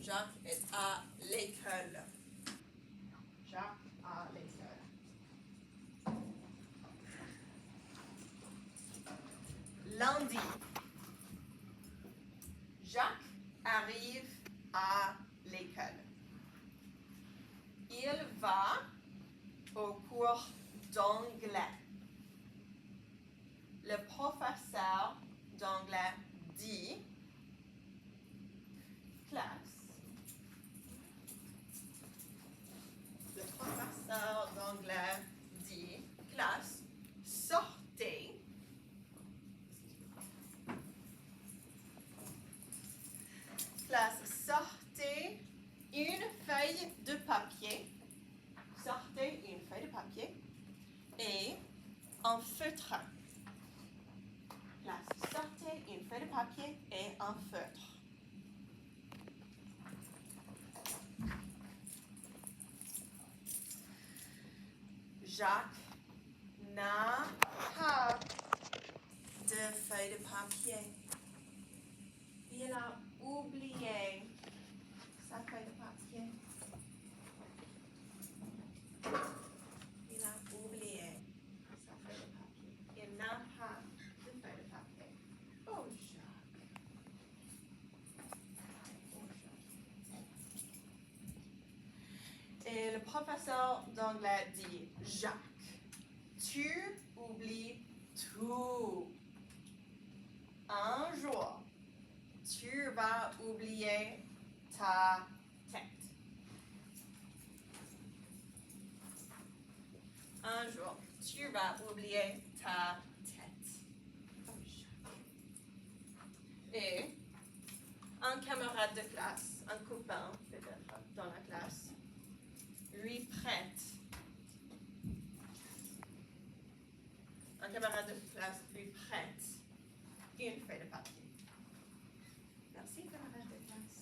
Jacques est à l'école. Jacques à l'école. Lundi. Jacques arrive à l'école. Il va au cours d'anglais. Le professeur d'anglais dit classe. Le professeur d'anglais dit classe, sortez. Classe, sortez une feuille de papier. Sortez une feuille de papier et un feutre. Classe, sortez une feuille de papier et un feutre. Jacques n'a pas de feuille de papier. Il a oublié sa feuille de papier. Il a oublié sa feuille de papier. Il n'a pas de feuille de papier. Oh, Jacques. Oh, Jacques. Et le professeur d'anglais dit, Jacques, tu oublies tout. Un jour, tu vas oublier ta tête. Un jour, tu vas oublier ta tête. Et un camarade de classe, un copain peut-être dans la classe, lui prête. Un camarade de classe lui prête une feuille de papier. Merci, camarade de classe.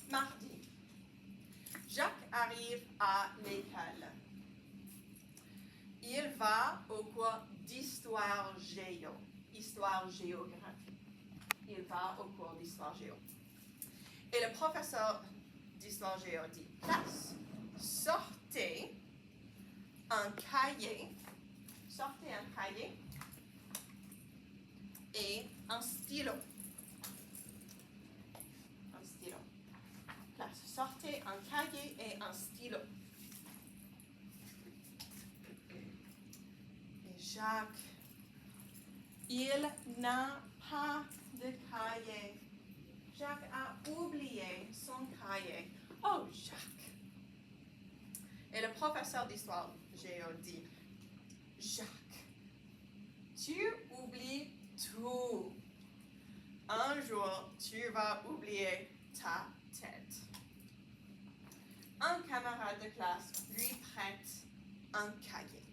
Mardi. Jacques arrive à l'école. Il va au cours d'histoire géo. Histoire géographie. Il va au cours d'histoire géo. Et le professeur d'histoire géo dit, classe, sortez un cahier. Sortez un cahier et un stylo. Un stylo. Classe, sortez un cahier et un stylo. Et Jacques, il n'a pas de cahier. Jacques a oublié son cahier. Oh, Jacques. Et le professeur d'histoire géo dit, Jacques, tu oublies tout. Un jour, tu vas oublier ta tête. Un camarade de classe lui prête un cahier.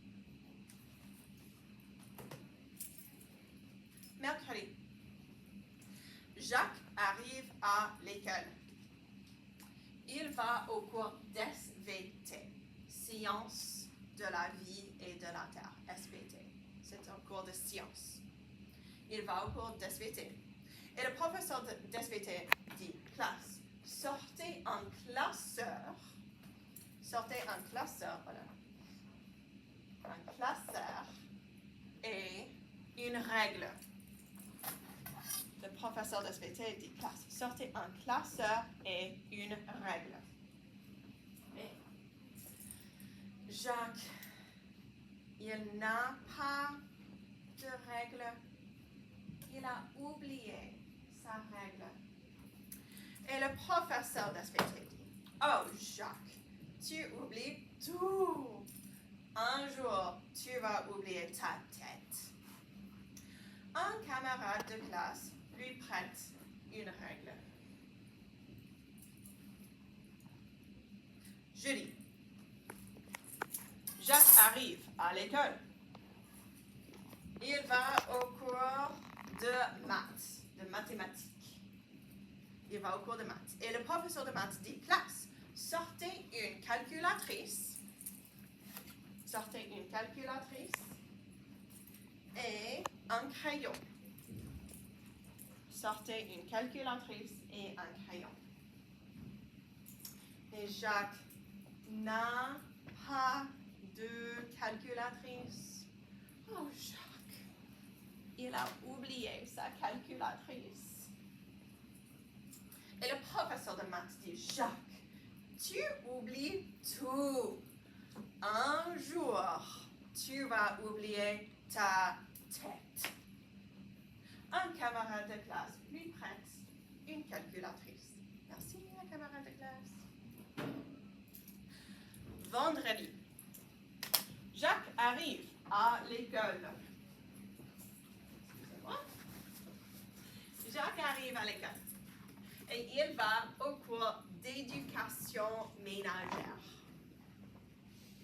Mercredi. Jacques arrive à l'école. Il va au cours d'SVT, Sciences de la vie et de la terre, SVT. C'est un cours de sciences. Il va au cours d'SVT. Et le professeur d'SVT dit, classe, sortez un classeur. Sortez un classeur, voilà. Un classeur et une règle. Le professeur d'SVT dit, classe, sortez un classeur et une règle. Et Jacques, il n'a pas de règle. Il a oublié sa règle. Et le professeur d'SVT dit, oh Jacques, tu oublies tout. Un jour, tu vas oublier ta tête. Un camarade de classe lui prête une règle. Jeudi. Jacques arrive à l'école. Il va au cours de maths, de mathématiques. Il va au cours de maths. Et le professeur de maths dit, classe, sortez une calculatrice. Sortez une calculatrice et un crayon. sortez une calculatrice et un crayon. Et Jacques n'a pas de calculatrice. Oh, Jacques, il a oublié sa calculatrice. Et le professeur de maths dit, Jacques, tu oublies tout. Un jour, tu vas oublier ta tête. Un camarade de classe lui prête une calculatrice. Merci, un camarade de classe. Vendredi, Jacques arrive à l'école. Excusez-moi. Jacques arrive à l'école et il va au cours d'éducation ménagère.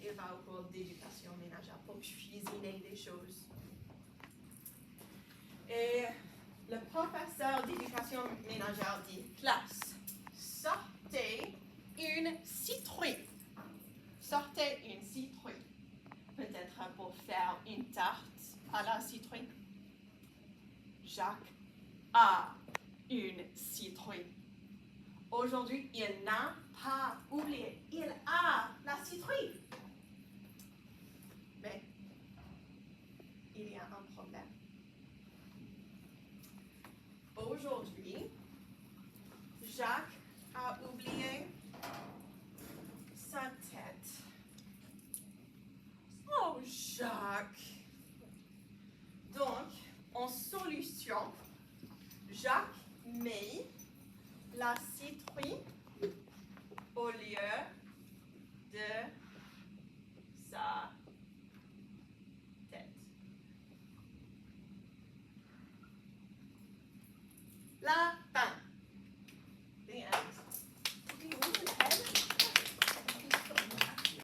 Il va au cours d'éducation ménagère pour cuisiner des choses. Et le professeur d'éducation ménagère dit, classe, sortez une citrouille. Sortez une citrouille. Peut-être pour faire une tarte à la citrouille. Jacques a une citrouille. Aujourd'hui, il n'a pas oublié. Il a la citrouille. Mais il y a un problème. Aujourd'hui, Jacques a oublié sa tête. Oh, Jacques! Donc, en solution, Jacques met la citrouille au lieu de sa tête. La